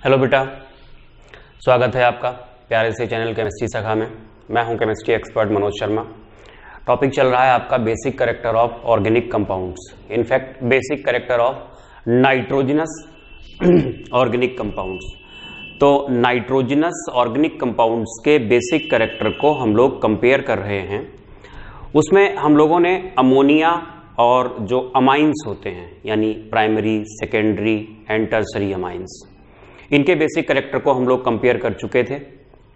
Hello बेटा, स्वागत है आपका प्यारे से चैनल केमिस्ट्री शाखा में। मैं हूं chemistry expert Manoj Sharma. Topic चल रहा है आपका basic character of organic compounds, in fact basic character of nitrogenous organic compounds. तो नाइट्रोजनस ऑर्गेनिक कंपाउंड्स के बेसिक कैरेक्टर को हम लोग कंपेयर कर रहे हैं। उसमें हम लोगों ने अमोनिया और जो अमाइंस होते हैं यानी primary, secondary and tertiary amines, इनके बेसिक कैरेक्टर को हम लोग कंपेयर कर चुके थे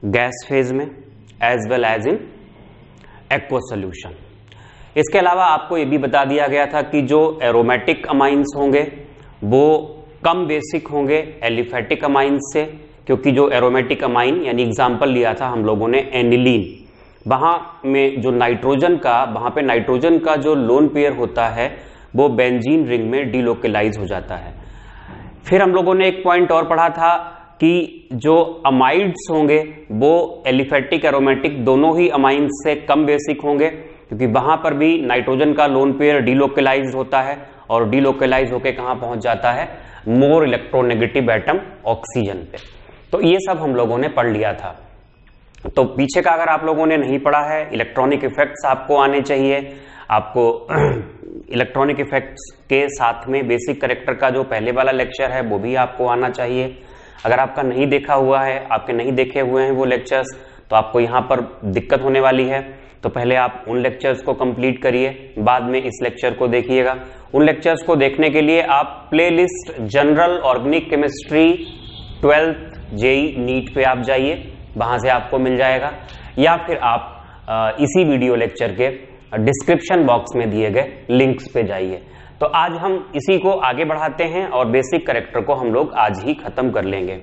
गैस फेज में as well as in aqueous solution. इसके अलावा आपको ये भी बता दिया गया था कि जो एरोमेटिक अमाइंस होंगे वो कम बेसिक होंगे एलिफेटिक अमाइंस से, क्योंकि जो एरोमेटिक अमाइन यानी एग्जाम्पल लिया था हम लोगों ने एनिलीन, वहां में जो नाइट्रोजन का, वहां पे नाइट्रोजन का जो लोन पेयर होता है वो बेंजीन रिंग में डिलोकेलाइज हो जाता है। फिर हम लोगों ने एक पॉइंट और पढ़ा था कि जो अमाइड्स होंगे वो एलिफेटिक एरोमेटिक दोनों ही अमाइंस से कम बेसिक होंगे, क्योंकि वहां पर भी नाइट्रोजन का लोन पेयर डिलोकेलाइज होता है और डिलोकेलाइज होकर कहां पहुंच जाता है, मोर इलेक्ट्रोनेगेटिव एटम ऑक्सीजन पे। तो ये सब हम लोगों ने पढ़ लिया था। तो पीछे का अगर आप लोगों ने नहीं पढ़ा है, इलेक्ट्रॉनिक इफेक्ट्स आपको आने चाहिए। आपको इलेक्ट्रॉनिक इफेक्ट्स के साथ में बेसिक कैरेक्टर का जो पहले वाला लेक्चर है वो भी आपको आना चाहिए। अगर आपका नहीं देखा हुआ है, आपके नहीं देखे हुए हैं वो लेक्चर्स, तो आपको यहाँ पर दिक्कत होने वाली है। तो पहले आप उन लेक्चर्स को कंप्लीट करिए, बाद में इस लेक्चर को देखिएगा। उन लेक्चर्स को देखने के लिए आप playlist general organic chemistry 12th JEE NEET पे आप जाइए, वहां से आपको मिल जाएगा, या फिर आप इसी वीडियो लेक्चर के डिस्क्रिप्शन बॉक्स में दिए गए लिंक्स पे जाइए। तो आज हम इसी को आगे बढ़ाते हैं और बेसिक कैरेक्टर को हम लोग आज ही खत्म कर लेंगे।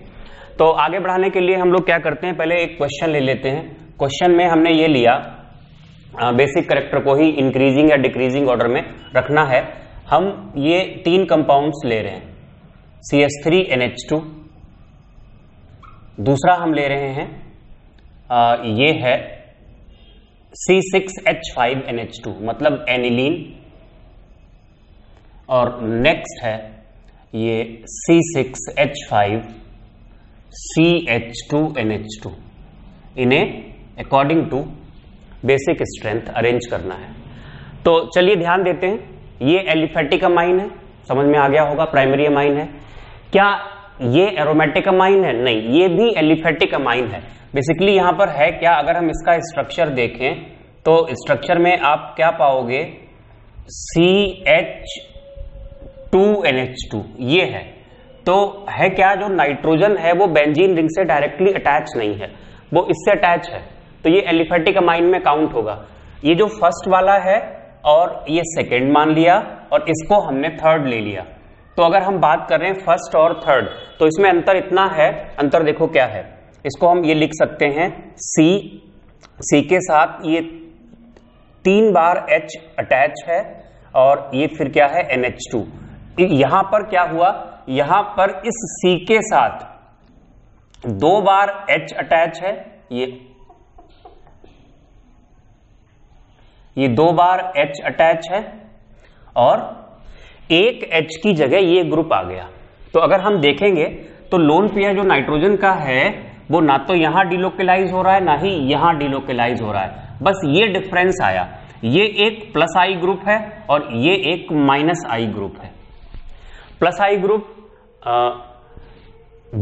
तो आगे बढ़ाने के लिए हम लोग क्या करते हैं, पहले एक क्वेश्चन ले लेते हैं। क्वेश्चन में हमने ये लिया बेसिक कैरेक्टर को ही इंक्रीजिंग या डिक्रीजिंग ऑर्डर में रखना है। हम ये 3 कंपाउंड्स ले रहे हैं, CH3NH2, दूसरा हम ले रहे हैं ये है C6H5NH2 मतलब एनिलीन, और नेक्स्ट है ये C6H5CH2NH2। इन्हें according to basic strength arrange करना है। तो चलिए ध्यान देते हैं, ये एलिफेटिक अमाइन है, समझ में आ गया होगा, प्राइमरी अमाइन है। क्या ये एरोमेटिक अमाइन है? नहीं, ये भी एलिफेटिक अमाइन है। बेसिकली यहां पर है क्या, अगर हम इसका स्ट्रक्चर देखें तो स्ट्रक्चर में आप क्या पाओगे, CH2NH2 ये है। तो है क्या, जो नाइट्रोजन है वो बेंजीन रिंग से डायरेक्टली अटैच नहीं है, वो इससे अटैच है, तो ये एलिफेटिक अमाइन में काउंट होगा। ये जो फर्स्ट वाला है और ये सेकेंड मान लिया और इसको हमने थर्ड ले लिया। तो अगर हम बात कर रहे हैं फर्स्ट और थर्ड, तो इसमें अंतर इतना है, अंतर देखो क्या है, इसको हम ये लिख सकते हैं C के साथ ये 3 बार H अटैच है और ये फिर क्या है NH2। यहां पर क्या हुआ, यहां पर इस C के साथ 2 बार H अटैच है, ये 2 बार H अटैच है और एक H की जगह ये ग्रुप आ गया। तो अगर हम देखेंगे तो लोन पेयर जो नाइट्रोजन का है वो ना तो यहां डिलोकेलाइज हो रहा है ना ही यहां डिलोकेलाइज हो रहा है, बस ये डिफरेंस आया। ये एक प्लस आई ग्रुप है और ये एक माइनस आई ग्रुप है। प्लस आई ग्रुप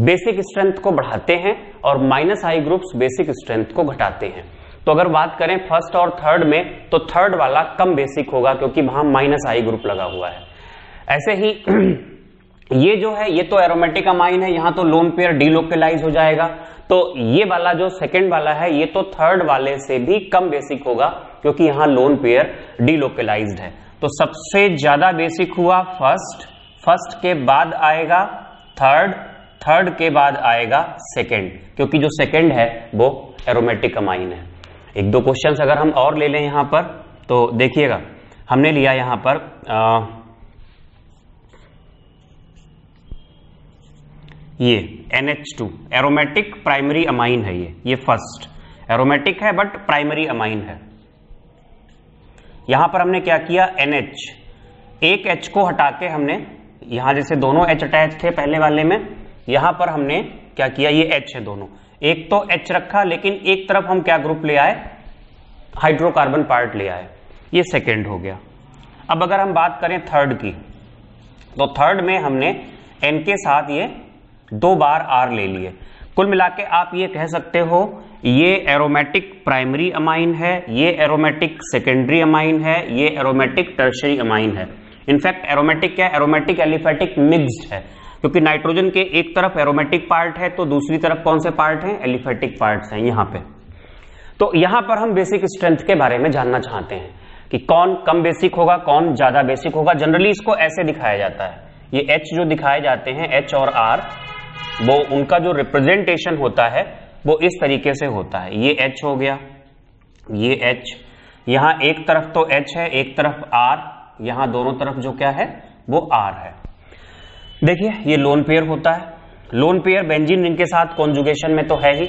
बेसिक स्ट्रेंथ को बढ़ाते हैं और माइनस आई ग्रुप्स बेसिक स्ट्रेंथ को घटाते हैं। तो अगर बात करें फर्स्ट और थर्ड में, तो थर्ड वाला कम बेसिक होगा क्योंकि वहां माइनस आई ग्रुप लगा हुआ है। ऐसे ही ये जो है ये तो एरोमेटिक अमाइन है, यहां तो लोन पेयर डिलोकेलाइज हो जाएगा। तो ये वाला जो सेकंड वाला है ये तो थर्ड वाले से भी कम बेसिक होगा क्योंकि यहां लोन पेयर डिलोकेलाइज्ड है। तो सबसे ज्यादा बेसिक हुआ फर्स्ट, फर्स्ट के बाद आएगा थर्ड, थर्ड के बाद आएगा सेकंड, क्योंकि जो सेकंड है वो एरोमेटिक अमाइन है। 1-2 क्वेश्चंस अगर हम और ले लें यहां पर, तो देखिएगा हमने लिया यहां पर ये NH2 एरोमेटिक प्राइमरी अमाइन है, ये फर्स्ट एरोमेटिक है बट प्राइमरी अमाइन है। यहां पर हमने क्या किया, NH, एक H को हटा के हमने यहां जैसे दोनों H अटैच थे पहले वाले में, यहां पर हमने क्या किया, ये H है दोनों, एक तो H रखा लेकिन एक तरफ हम क्या ग्रुप ले आए, हाइड्रोकार्बन पार्ट ले आए, ये सेकेंड हो गया। अब अगर हम बात करें थर्ड की, तो थर्ड में हमने N के साथ ये 2 बार R ले लिए। कुल मिला के आप ये कह सकते हो ये एरोमेटिक प्राइमरी अमाइन है, ये एरोमेटिक सेकेंडरी अमाइन है, ये एरोमेटिक टर्शियरी अमाइन है। इनफैक्ट एरोमेटिक क्या, एरोमेटिक एलिफेटिक मिक्स्ड है, क्योंकि नाइट्रोजन के एक तरफ एरोमेटिक पार्ट है तो दूसरी तरफ कौन से पार्ट हैं, एलिफेटिक पार्ट्स हैं यहां पे। तो यहां पर हम बेसिक स्ट्रेंथ के बारे में जानना चाहते हैं कि कौन कम बेसिक होगा, कौन ज्यादा बेसिक होगा। जनरली इसको ऐसे दिखाया जाता है, ये H जो दिखाए जाते हैं, H और R, वो उनका जो रिप्रेजेंटेशन होता है वो इस तरीके से होता है। ये H हो गया, ये H, यहां एक तरफ तो H है, एक तरफ R, यहां दोनों तरफ जो क्या है वो R है। देखिए ये लोन पेयर होता है, लोन पेयर बेंजीन रिंग के साथ कॉन्जुगेशन में तो है ही।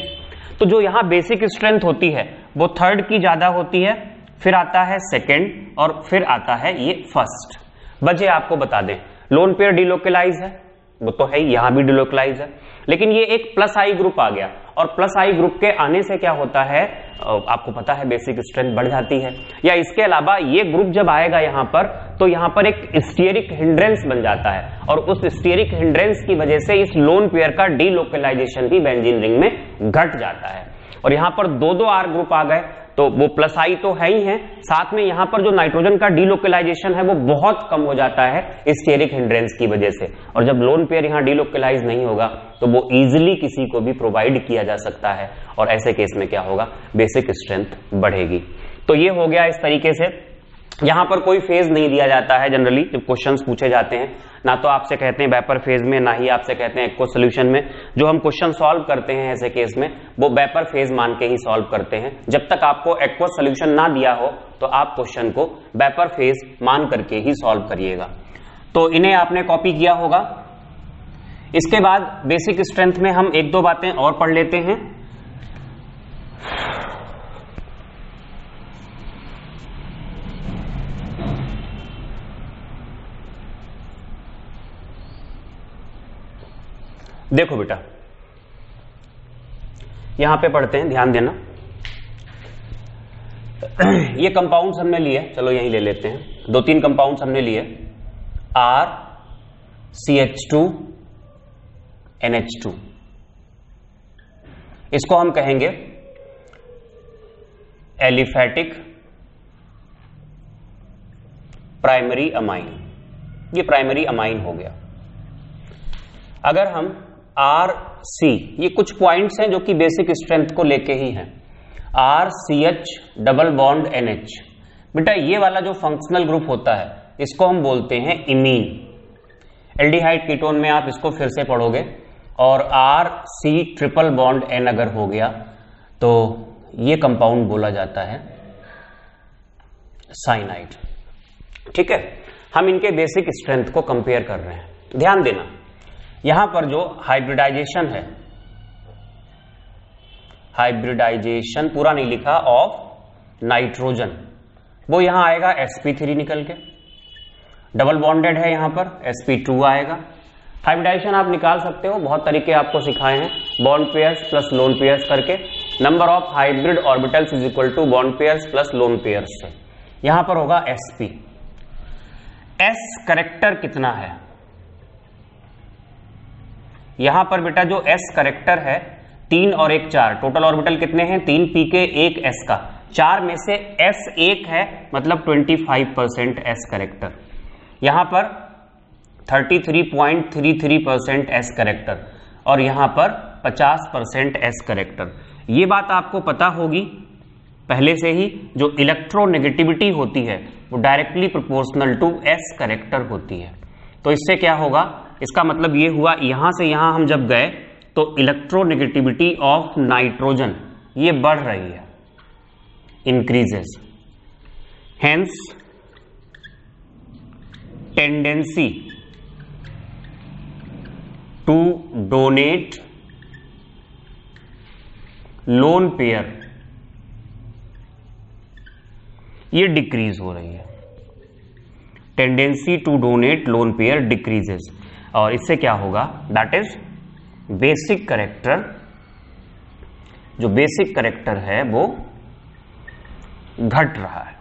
तो जो यहां बेसिक स्ट्रेंथ होती है वो थर्ड की ज्यादा होती है, फिर आता है सेकेंड और फिर आता है ये फर्स्ट। वजह आपको बता दें, लोन पेयर डिलोकलाइज है, वो तो है ही, यहां भी डिलोकलाइज है, लेकिन ये एक प्लस आई ग्रुप आ गया, और प्लस आई ग्रुप के आने से क्या होता है आपको पता है, बेसिक स्ट्रेंथ बढ़ जाती है। या इसके अलावा ये ग्रुप जब आएगा यहां पर, तो यहां पर एक स्टीयरिक हिंड्रेंस बन जाता है, और उस स्टीयरिक हिंड्रेंस की वजह से इस लोन पेयर का डीलोकलाइजेशन भी बेंजीन रिंग में घट जाता है। और यहां पर 2-2 आर ग्रुप आ गए, तो वो प्लस आई तो है ही है, साथ में यहां पर जो नाइट्रोजन का डीलोकलाइजेशन है वो बहुत कम हो जाता है स्टीयरिक हिंड्रेंस की वजह से। और जब लोन पेयर यहां डीलोकलाइज नहीं होगा तो वो इजीली किसी को भी प्रोवाइड किया जा सकता है, और ऐसे केस में क्या होगा, बेसिक स्ट्रेंथ बढ़ेगी। तो ये हो गया इस तरीके से। यहां पर कोई फेज नहीं दिया जाता है जनरली जब क्वेश्चंस पूछे जाते हैं, ना तो आपसे कहते हैं वेपर फेज में, ना ही आपसे कहते हैं एक्वस सॉल्यूशन में। जो हम क्वेश्चन सॉल्व करते हैं ऐसे केस में वो वेपर फेज मान के ही सॉल्व करते हैं। जब तक आपको एक्वस सॉल्यूशन ना दिया हो तो आप क्वेश्चन को वेपर फेज मान करके ही सॉल्व करिएगा। तो इन्हें आपने कॉपी किया होगा। इसके बाद बेसिक स्ट्रेंथ में हम 1-2 बातें और पढ़ लेते हैं। देखो बेटा, यहां पे पढ़ते हैं, ध्यान देना। ये कंपाउंड्स हमने लिए, चलो यहीं ले लेते हैं। 2-3 कंपाउंड्स हमने लिए, RCH2 NH2। इसको हम कहेंगे एलिफेटिक प्राइमरी अमाइन। ये प्राइमरी अमाइन हो गया। अगर हम RC, ये कुछ पॉइंट्स हैं जो कि बेसिक स्ट्रेंथ को लेके ही हैं। RCH डबल बॉन्ड NH, बेटा ये वाला जो फंक्शनल ग्रुप होता है इसको हम बोलते हैं इमीन। एल्डिहाइड कीटोन में आप इसको फिर से पढ़ोगे। और RC ट्रिपल बॉन्ड N अगर हो गया तो ये कंपाउंड बोला जाता है साइनाइड। ठीक है, हम इनके बेसिक स्ट्रेंथ को कंपेयर कर रहे हैं। ध्यान देना, यहां पर जो हाइब्रिडाइजेशन है, हाइब्रिडाइजेशन पूरा नहीं लिखा, ऑफ नाइट्रोजन, वो यहां आएगा sp3 निकल के। डबल बॉन्डेड है यहां पर, sp2 आएगा। हाइब्रिडाइजेशन आप निकाल सकते हो, बहुत तरीके आपको सिखाए हैं, bond pairs plus lone pairs करके। Number of hybrid orbitals is equal to bond pairs plus lone pairs से। यहां पर होगा sp। s करेक्टर कितना है यहां पर बेटा, जो s करेक्टर है 3 और 1 4, टोटल ऑर्बिटल कितने हैं 3 p के 1 s का, 4 में से s 1 है, मतलब 25% s करेक्टर। यहां पर 33.33% s करेक्टर, और यहां पर 50% s करेक्टर। ये बात आपको पता होगी पहले से ही, जो इलेक्ट्रोनेगेटिविटी होती है वो directly proportional to s character होती है। तो इससे क्या होगा, इसका मतलब ये हुआ यहां से यहां हम जब गए तो इलेक्ट्रोनेगेटिविटी ऑफ नाइट्रोजन ये बढ़ रही है, increases. Hence tendency to donate lone pair ये डिक्रीज हो रही है। Tendency to donate lone pair decreases, और इससे क्या होगा, दैट इज बेसिक करेक्टर, जो बेसिक करेक्टर है वो घट रहा है।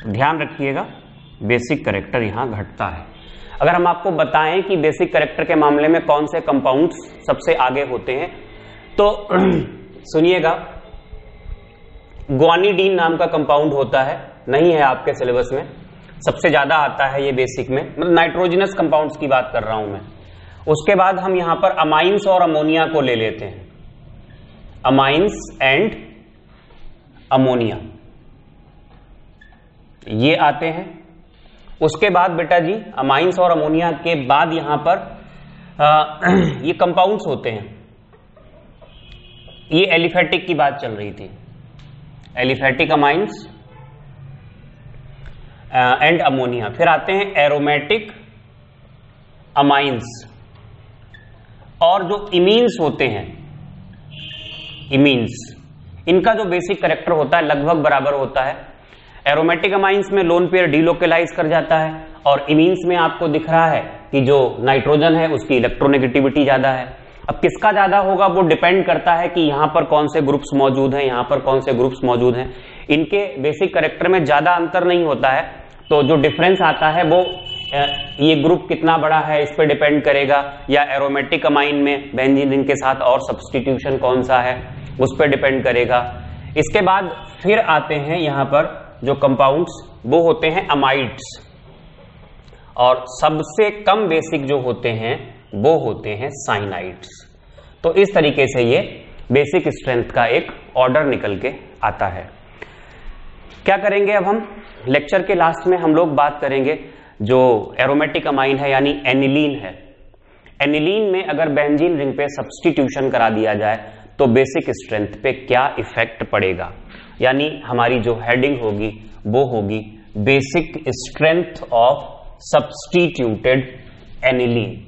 ध्यान रखिएगा, बेसिक करेक्टर यहां घटता है। अगर हम आपको बताएं कि बेसिक करेक्टर के मामले में कौन से कंपाउंड्स सबसे आगे होते हैं, तो सुनिएगा, ग्वानिडीन नाम का कंपाउंड होता है, नहीं है आपके सिलेबस में, सबसे ज्यादा आता है ये बेसिक में, मतलब नाइट्रोजनस कंपाउंड्स की बात कर रहा हूं मैं। उसके बाद हम यहां पर अमाइंस और अमोनिया को ले लेते हैं, अमाइंस एंड अमोनिया ये आते हैं। उसके बाद बेटा जी अमाइंस और अमोनिया के बाद यहां पर ये कंपाउंड्स होते हैं, ये एलिफेटिक की बात चल रही थी, एलिफेटिक अमाइंस एंड अमोनिया। फिर आते हैं एरोमेटिक अमाइंस, और जो इमीन्स होते हैं, इमीन्स, इनका जो बेसिक करेक्टर होता है लगभग बराबर होता है। एरोमेटिक अमाइंस में लोन पेयर डीलोकेलाइज कर जाता है, और इमीन्स में आपको दिख रहा है कि जो नाइट्रोजन है उसकी इलेक्ट्रोनेगेटिविटी ज्यादा है। अब किसका ज्यादा होगा वो डिपेंड करता है कि यहां पर कौन से ग्रुप्स मौजूद हैं, यहां पर कौन से ग्रुप्स मौजूद हैं। इनके बेसिक करेक्टर में ज्यादा अंतर नहीं होता है, तो जो डिफरेंस आता है वो ये ग्रुप कितना बड़ा है इस पर डिपेंड करेगा, या एरोमेटिक अमाइन में बेंजीन रिंग के साथ और सब्स्टिट्यूशन कौन सा है उस पर डिपेंड करेगा। इसके बाद फिर आते हैं यहां पर जो कंपाउंड्स, वो होते हैं अमाइड्स, और सबसे कम बेसिक जो होते हैं वो होते हैं साइनाइड्स। तो इस तरीके से ये बेसिक स्ट्रेंथ का एक ऑर्डर निकल के आता है। क्या करेंगे अब हम लेक्चर के लास्ट में हम लोग बात करेंगे जो एरोमेटिक अमाइन है यानी एनिलीन है। एनिलीन में अगर बेंजीन रिंग पे सब्स्टिट्यूशन करा दिया जाए तो बेसिक स्ट्रेंथ पे क्या इफेक्ट पड़ेगा, यानी हमारी जो हेडिंग होगी वो होगी basic strength of substituted aniline.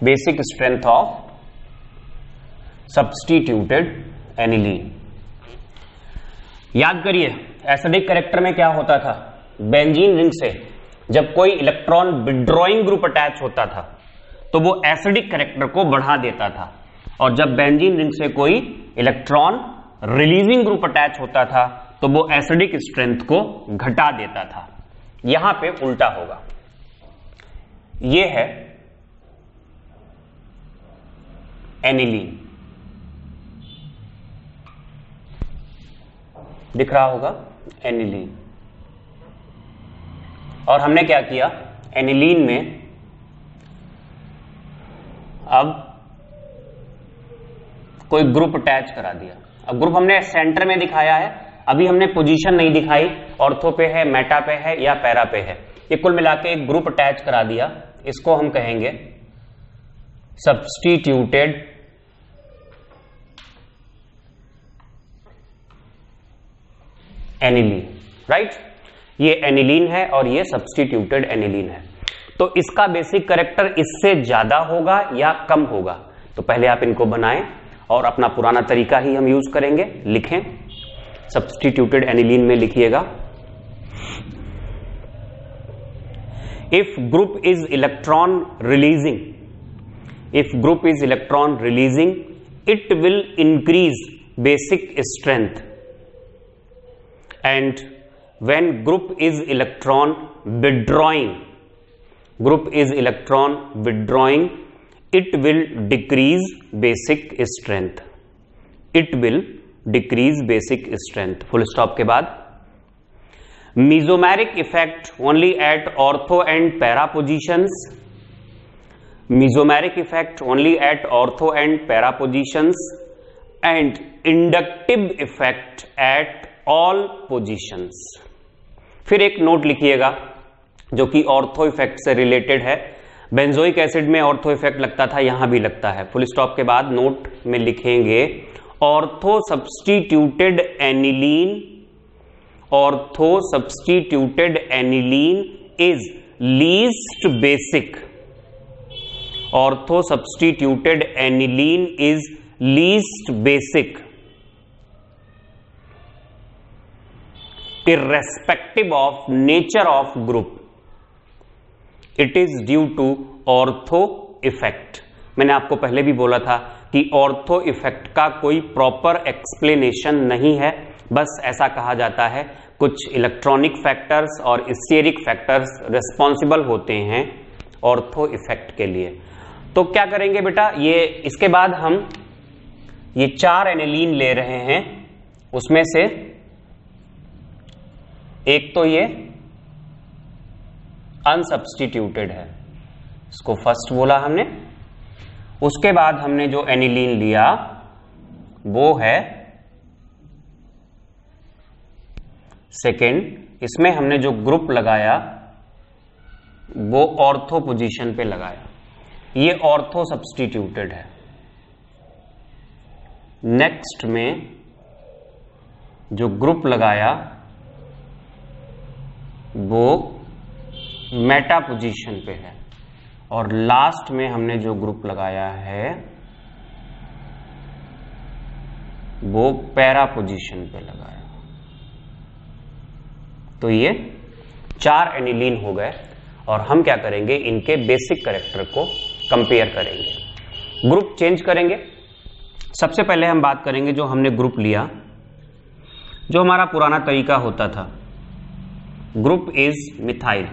Basic strength of substituted aniline. याद करिए एसिडिक करेक्टर में क्या होता था, बेंजीन रिंग से जब कोई इलेक्ट्रॉन विड्रॉइंग ग्रुप अटैच होता था तो वो एसिडिक करेक्टर को बढ़ा देता था, और जब बेंजीन रिंग से कोई इलेक्ट्रॉन रिलीजिंग ग्रुप अटैच होता था तो वो एसिडिक स्ट्रेंथ को घटा देता था। यहां पे उल्टा होगा, ये है एनिलीन, दिख रहा होगा एनिलीन। और हमने क्या किया, एनिलीन में अब कोई ग्रुप अटैच करा दिया। अब ग्रुप हमने सेंटर में दिखाया है, अभी हमने पोजीशन नहीं दिखाई, ऑर्थो पे है, मेटा पे है या पैरा पे है। ये कुल मिला के एक ग्रुप अटैच करा दिया, इसको हम कहेंगे सब्स्टिट्यूटेड एनिलीन, राइट। ये एनिलीन है और ये सब्स्टिट्यूटेड एनिलीन है। तो इसका बेसिक करेक्टर इससे ज्यादा होगा या कम होगा, तो पहले आप इनको बनाएं और अपना पुराना तरीका ही हम यूज करेंगे। लिखें, सब्स्टिट्यूटेड एनिलीन में लिखिएगा, if group is electron releasing, if group is electron releasing it will increase basic strength, and when group is electron withdrawing, group is electron withdrawing, it will decrease basic strength, it will decrease basic strength, full stop के बाद mesomeric effect only at ortho and para positions, mesomeric effect only at ortho and para positions and inductive effect at all positions. फिर एक note लिखिएगा जो कि ortho effect से related है, benzoic acid में ऑर्थो इफेक्ट लगता था, यहां भी लगता है। फुल स्टॉप के बाद नोट में लिखेंगे ortho substituted aniline, ortho substituted aniline is least basic, ortho substituted aniline is least basic irrespective of nature of group, it is due to ortho effect. मैंने आपको पहले भी बोला था कि ऑर्थो इफेक्ट का कोई प्रॉपर एक्सप्लेनेशन नहीं है, बस ऐसा कहा जाता है कुछ इलेक्ट्रॉनिक फैक्टर्स और स्टेरिक फैक्टर्स रिस्पॉन्सिबल होते हैं ऑर्थो इफेक्ट के लिए। तो क्या करेंगे बेटा, ये इसके बाद हम ये 4 एनिलीन ले रहे हैं, उसमें से एक तो ये अनसब्स्टिट्यूटेड है, इसको फर्स्ट बोला हमने। उसके बाद हमने जो एनिलीन लिया वो है सेकेंड। इसमें हमने जो ग्रुप लगाया वो ऑर्थो पोजीशन पे लगाया, ये ऑर्थो सब्स्टिट्यूटेड है। नेक्स्ट में जो ग्रुप लगाया वो मेटा पोजीशन पे है, और लास्ट में हमने जो ग्रुप लगाया है वो पैरा पोजीशन पे लगाया। तो ये 4 एनिलीन हो गए, और हम क्या करेंगे, इनके बेसिक कैरेक्टर को कंपेयर करेंगे, ग्रुप चेंज करेंगे। सबसे पहले हम बात करेंगे जो हमने ग्रुप लिया, जो हमारा पुराना तरीका होता था, ग्रुप इज मिथाइल।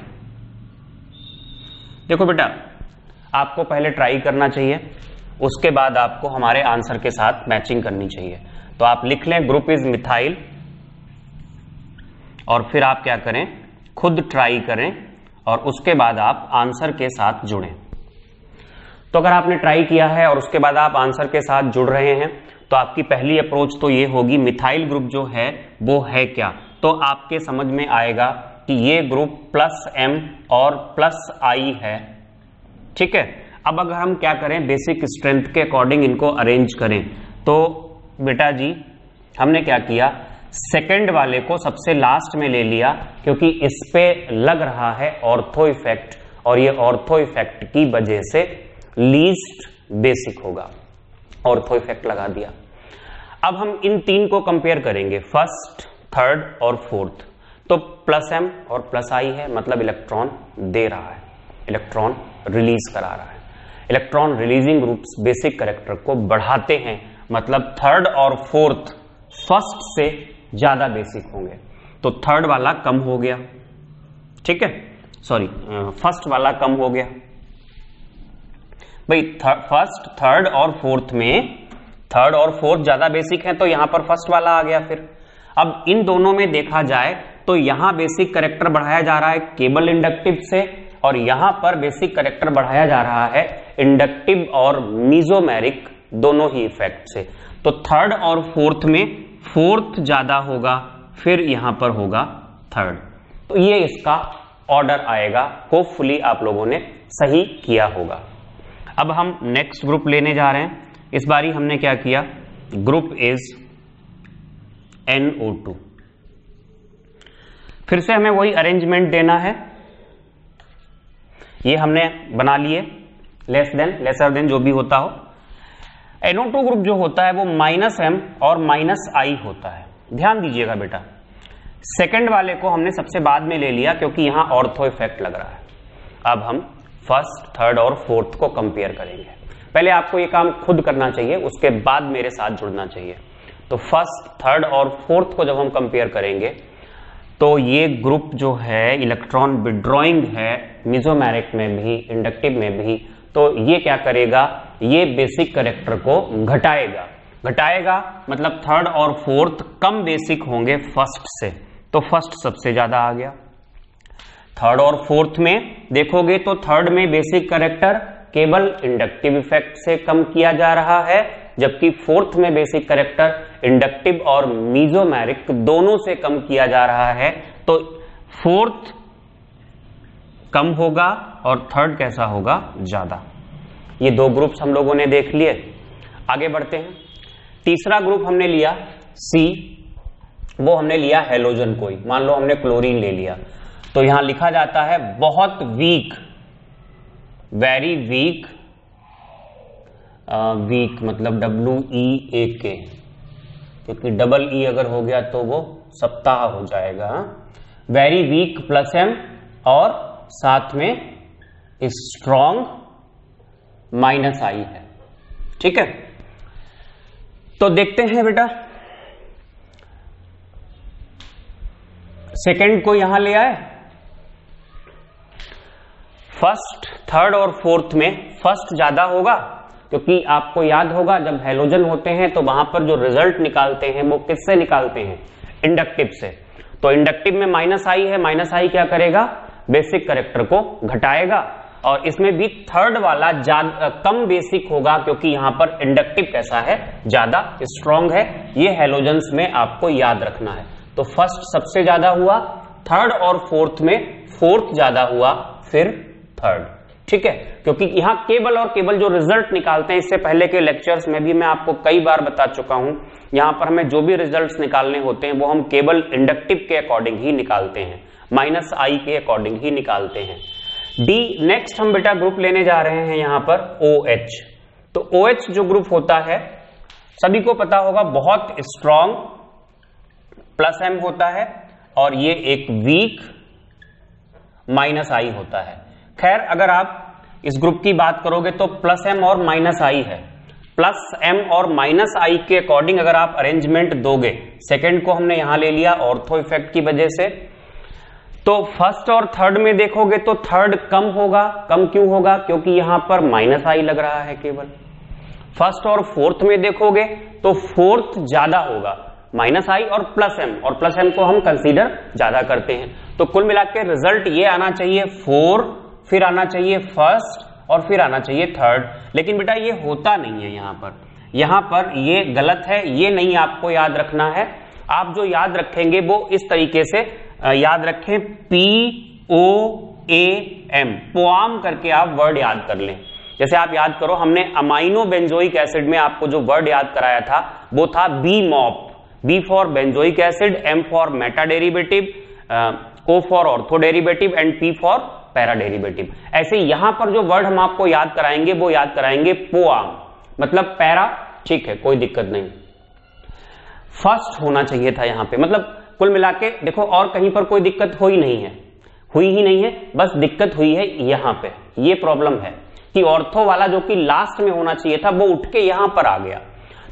देखो बेटा, आपको पहले ट्राई करना चाहिए, उसके बाद आपको हमारे आंसर के साथ मैचिंग करनी चाहिए। तो आप लिख लें ग्रुप इज मिथाइल, और फिर आप क्या करें, खुद ट्राई करें, और उसके बाद आप आंसर के साथ जुड़ें। तो अगर आपने ट्राई किया है और उसके बाद आप आंसर के साथ जुड़ रहे हैं, तो आपकी पहली अप्रोच तो ये होगी, मिथाइल ग्रुप जो है वो है क्या। तो आपके समझ में आएगा कि ये ग्रुप +M और +I है, ठीक है। अब अगर हम क्या करें, बेसिक स्ट्रेंथ के अकॉर्डिंग इनको अरेंज करें, तो बेटा जी हमने क्या किया, सेकंड वाले को सबसे लास्ट में ले लिया, क्योंकि इस पे लग रहा है ऑर्थो इफेक्ट, और ये ऑर्थो इफेक्ट की वजह से लीस्ट बेसिक होगा, ऑर्थो इफेक्ट लगा दिया। अब हम इन 3 को कंपेयर करेंगे, फर्स्ट, थर्ड और फोर्थ। तो +M और +I है, मतलब इलेक्ट्रॉन दे रहा है, इलेक्ट्रॉन रिलीज करा रहा है। Electron releasing groups basic character को बढ़ाते हैं, मतलब थर्ड और फोर्थ फर्स्ट से ज्यादा बेसिक होंगे। तो थर्ड वाला कम हो गया, ठीक है, सॉरी फर्स्ट वाला कम हो गया भाई। फर्स्ट, थर्ड और फोर्थ में थर्ड और फोर्थ ज्यादा बेसिक है, तो यहां पर फर्स्ट वाला आ गया। फिर अब इन दोनों में देखा जाए तो यहां बेसिक कैरेक्टर बढ़ाया जा रहा है केबल इंडक्टिव से, और यहां पर बेसिक कैरेक्टर बढ़ाया जा रहा है इंडक्टिव और मीजोमेरिक दोनों ही इफेक्ट से। तो थर्ड और फोर्थ में फोर्थ ज्यादा होगा, फिर यहां पर होगा थर्ड। तो ये इसका ऑर्डर आएगा। होपफुली आप लोगों ने सही किया होगा। अब हम नेक्स्ट ग्रुप लेने जा रहे हैं। इस बारी हमने क्या किया, ग्रुप इज NO2। फिर से हमें वही अरेंजमेंट देना है, ये हमने बना लिए, लेस देन, लेसर देन, जो भी होता हो। NO2 ग्रुप जो होता है वो -M और -I होता है। ध्यान दीजिएगा बेटा, सेकंड वाले को हमने सबसे बाद में ले लिया क्योंकि यहां ऑर्थो इफेक्ट लग रहा है। अब हम फर्स्ट, थर्ड और फोर्थ को कंपेयर करेंगे। पहले आपको ये काम खुद करना चाहिए, उसके बाद मेरे साथ जुड़ना चाहिए। तो फर्स्ट, थर्ड और फोर्थ को जब हम कंपेयर करेंगे तो ये ग्रुप जो है इलेक्ट्रॉन विड्रॉइंग है, मिजोमेरिक में भी, इंडक्टिव में भी। तो ये क्या करेगा, ये बेसिक कैरेक्टर को घटाएगा। घटाएगा मतलब थर्ड और फोर्थ कम बेसिक होंगे फर्स्ट से, तो फर्स्ट सबसे ज्यादा आ गया। थर्ड और फोर्थ में देखोगे तो थर्ड में बेसिक कैरेक्टर केवल इंडक्टिव इफेक्ट से कम किया जा रहा है, जबकि फोर्थ में बेसिक कैरेक्टर इंडक्टिव और मीजोमेरिक दोनों से कम किया जा रहा है। तो फोर्थ कम होगा और थर्ड कैसा होगा, ज्यादा। ये दो ग्रुप्स हम लोगों ने देख लिए। आगे बढ़ते हैं। तीसरा ग्रुप हमने लिया C, वो हमने लिया हेलोजन कोई। मान लो हमने क्लोरीन ले लिया, तो यहां लिखा जाता है बहुत वीक, वेरी वीक, वीक मतलब WEAK, क्योंकि डबल E अगर हो गया तो वो सप्ताह हो जाएगा। वेरी वीक +M और साथ में स्ट्रॉन्ग माइनस आई है। ठीक है, तो देखते हैं बेटा, सेकंड को यहां ले आए। फर्स्ट, थर्ड और फोर्थ में फर्स्ट ज्यादा होगा, क्योंकि आपको याद होगा जब हैलोजन होते हैं तो वहां पर जो रिजल्ट निकालते हैं वो किससे निकालते हैं? इंडक्टिव से। तो इंडक्टिव में माइनस आई है, माइनस आई क्या करेगा? बेसिक कैरेक्टर को घटाएगा, और इसमें भी थर्ड वाला कम बेसिक होगा, क्योंकि यहां पर इंडक्टिव कैसा है? ज्यादा स्ट्रॉन्ग है। ये हैलोजेंस में आपको याद रखना है। तो फर्स्ट सबसे ज्यादा हुआ, थर्ड और फोर्थ में फोर्थ ज्यादा हुआ, फिर थर्ड। ठीक है, क्योंकि यहां केवल और केवल जो रिजल्ट निकालते हैं, इससे पहले के लेक्चर्स में भी मैं आपको कई बार बता चुका हूं, यहां पर हमें जो भी रिजल्ट्स निकालने होते हैं वो हम केवल इंडक्टिव के अकॉर्डिंग ही निकालते हैं, माइनस आई के अकॉर्डिंग ही निकालते हैं। डी नेक्स्ट हम बेटा ग्रुप लेने जा रहे हैं यहां पर OH। तो OH जो ग्रुप होता है सभी को पता होगा, बहुत स्ट्रॉन्ग प्लस M होता है, और ये एक वीक माइनस आई होता है। खैर अगर आप इस ग्रुप की बात करोगे तो प्लस M और माइनस आई है। प्लस M और माइनस आई के अकॉर्डिंग अगर आप अरेंजमेंट दोगे, सेकंड को हमने यहां ले लिया ऑर्थो इफेक्ट की वजह से, तो फर्स्ट और थर्ड में देखोगे तो थर्ड कम होगा। कम क्यों होगा? क्योंकि यहां पर माइनस आई लग रहा है केवल। फर्स्ट और फोर्थ में देखोगे तो फोर्थ ज्यादा होगा, माइनस आई और प्लस M, और प्लस M को हम कंसीडर ज्यादा करते हैं। तो कुल मिलाकर रिजल्ट ये आना चाहिए 4, फिर आना चाहिए फर्स्ट, और फिर आना चाहिए थर्ड। लेकिन बेटा ये होता नहीं है यहां पर ये गलत है, ये नहीं आपको याद रखना है। आप जो याद रखेंगे वो इस तरीके से याद रखें, POAM, पोआम करके आप वर्ड याद कर लें। जैसे आप याद करो, हमने अमाइनो बेंजोइक एसिड में आपको जो वर्ड याद कराया था वो था BMOP, B for benzoic acid, M for Meta derivative, O for ortho derivative and P for para derivative. ऐसे यहां पर जो वर्ड हम आपको याद कराएंगे वो याद कराएंगे पोआम, मतलब पैरा। ठीक है, कोई दिक्कत नहीं, फर्स्ट होना चाहिए था यहां पे। मतलब कुल मिला के देखो, और कहीं पर कोई दिक्कत हुई ही नहीं है, बस दिक्कत हुई है यहां पे। ये प्रॉब्लम है कि ऑर्थो वाला जो कि लास्ट में होना चाहिए था वो उठ के यहां पर आ गया।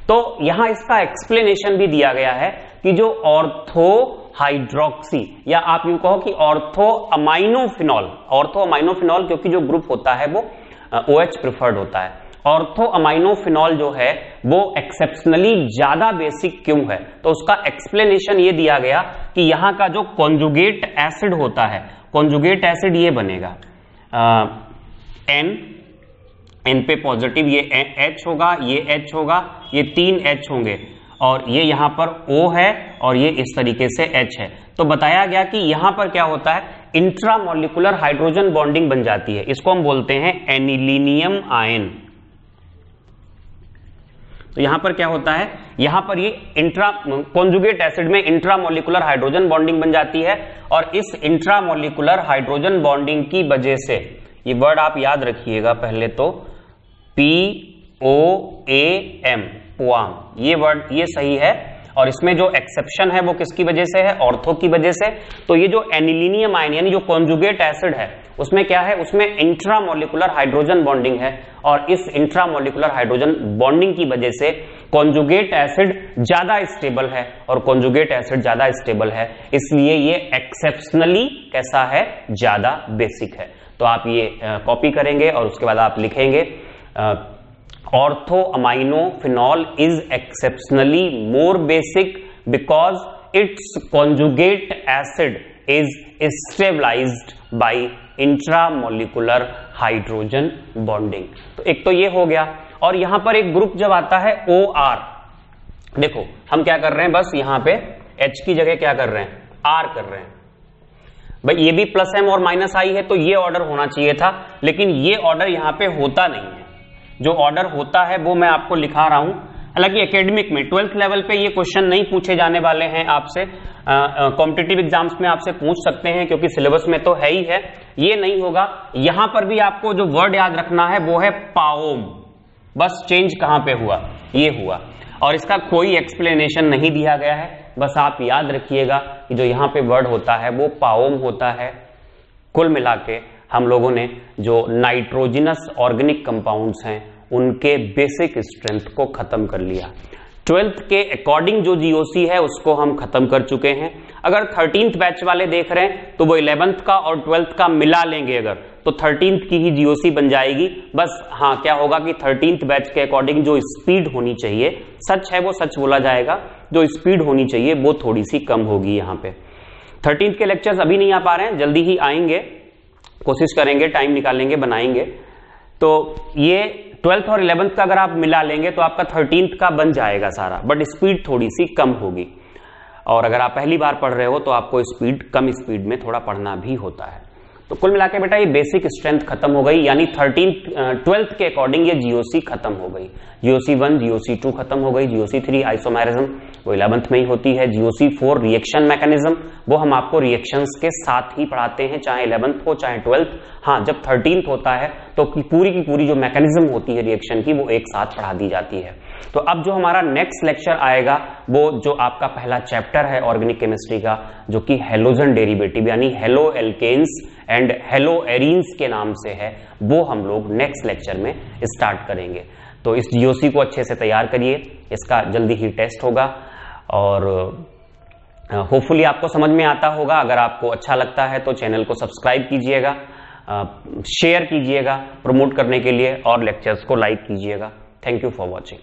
तो यहां इसका एक्सप्लेनेशन भी दिया गया है कि जो ऑर्थो हाइड्रोक्सी, या आप यूं कहो कि ऑर्थो अमाइनोफिनॉल, क्योंकि जो ग्रुप होता है वो OH प्रिफर्ड होता है। ऑर्थो अमाइनोफिनॉल जो है वो एक्सेप्शनली ज्यादा बेसिक क्यों है? तो उसका एक्सप्लेनेशन ये दिया गया कि यहां का जो कॉन्जुगेट एसिड होता है, कॉन्जुगेट एसिड ये बनेगा N पे पॉजिटिव, ये H होगा, ये H होगा, ये 3 H होंगे, और ये यहां पर O है, और ये इस तरीके से H है। तो बताया गया कि यहां पर क्या होता है, इंट्रामोलिकुलर हाइड्रोजन बॉन्डिंग बन जाती है। इसको हम बोलते हैं एनिलीनियम आयन। तो यहां पर क्या होता है, यहां पर ये कॉन्जुगेट एसिड में इंट्रामोलिकुलर हाइड्रोजन बॉन्डिंग बन जाती है, और इस इंट्रामोलिकुलर हाइड्रोजन बॉन्डिंग की वजह से, ये वर्ड आप याद रखिएगा पहले तो, POAM, पोआम, ये वर्ड ये सही है। और इसमें जो एक्सेप्शन है वो किसकी वजह से है? ऑर्थो की वजह से। तो ये जो एनिलीनियम आयन यानी जो कॉन्जुगेट एसिड है उसमें क्या है, उसमें इंट्रामोलिकुलर हाइड्रोजन बॉन्डिंग है, और इस इंट्रामोलिकुलर हाइड्रोजन बॉन्डिंग की वजह से कॉन्जुगेट एसिड ज्यादा स्टेबल है, और कॉन्जुगेट एसिड ज्यादा स्टेबल है, इसलिए ये एक्सेप्शनली कैसा है? ज्यादा बेसिक है। तो आप ये कॉपी करेंगे और उसके बाद आप लिखेंगे ortho aminophenol is exceptionally more basic because its conjugate acid is stabilised by intramolecular hydrogen bonding. तो एक तो ये हो गया, और यहां पर एक ग्रुप जब आता है OR, देखो हम क्या कर रहे हैं, बस यहां पे H की जगह क्या कर रहे हैं, R कर रहे हैं। भाई ये भी प्लस M और माइनस आई है, तो ये ऑर्डर होना चाहिए था, लेकिन ये ऑर्डर यहां पे होता नहीं है। जो ऑर्डर होता है वो मैं आपको लिखा रहा हूं। हालांकि एकेडमिक में 12th लेवल पे ये क्वेश्चन नहीं पूछे जाने वाले हैं आपसे, कॉम्पिटिटिव एग्जाम्स में आपसे पूछ सकते हैं क्योंकि सिलेबस में तो है ही है, ये नहीं होगा। यहां पर भी आपको जो वर्ड याद रखना है वो है पाओम, बस चेंज कहां पे हुआ, ये हुआ, और इसका कोई एक्सप्लेनेशन नहीं दिया गया है। बस आप याद रखिएगा कि जो यहां पे वर्ड होता है वो पाओम होता है। कुल मिला के हम लोगों ने जो नाइट्रोजनस ऑर्गेनिक कंपाउंड्स हैं उनके बेसिक स्ट्रेंथ को खत्म कर लिया। 12th के अकॉर्डिंग जो जीओसी है उसको हम खत्म कर चुके हैं। अगर 13th बैच वाले देख रहे हैं तो वो 11th का और 12th का मिला लेंगे अगर, तो 13th की ही जीओसी बन जाएगी। बस हाँ क्या होगा कि 13th बैच के अकॉर्डिंग जो स्पीड होनी चाहिए, सच है वो सच बोला जाएगा, जो स्पीड होनी चाहिए वो थोड़ी सी कम होगी यहाँ पे। 13th के लेक्चर्स अभी नहीं आ पा रहे हैं, जल्दी ही आएंगे, कोशिश करेंगे, टाइम निकालेंगे, बनाएंगे। तो ये 12th और 11th का अगर आप मिला लेंगे तो आपका 13th का बन जाएगा सारा, बट स्पीड थोड़ी सी कम होगी। और अगर आप पहली बार पढ़ रहे हो तो आपको स्पीड, कम स्पीड में थोड़ा पढ़ना भी होता है। तो कुल मिला के बेटा ये बेसिक स्ट्रेंथ खत्म हो गई, यानी 12th के अकॉर्डिंग ये जीओसी खत्म हो गई। जीओसी 1, जीओसी 2 खत्म हो गई। जीओसी 3 आइसोमेरिज्म वो 11th में ही होती है। जीओसी 4 रिएक्शन मैकेनिज्म, वो हम आपको रिएक्शंस के साथ ही पढ़ाते हैं, चाहे 11th हो चाहे 12th। हाँ, जब 13th होता है तो पूरी की पूरी जो मैकेनिज्म होती है रिएक्शन की वो एक साथ पढ़ा दी जाती है। तो अब जो हमारा नेक्स्ट लेक्चर आएगा वो जो आपका पहला चैप्टर है ऑर्गेनिक केमिस्ट्री का, जो कि हेलोजन डेरिवेटिव यानी halo alkanes and halo arenes के नाम से है, वो हम लोग नेक्स्ट लेक्चर में स्टार्ट करेंगे। तो इस जीओसी को अच्छे से तैयार करिए, इसका जल्दी ही टेस्ट होगा और होपफुली आपको समझ में आता होगा। अगर आपको अच्छा लगता है तो चैनल को सब्सक्राइब कीजिएगा, शेयर कीजिएगा प्रमोट करने के लिए, और लेक्चर्स को लाइक कीजिएगा। Thank you for watching.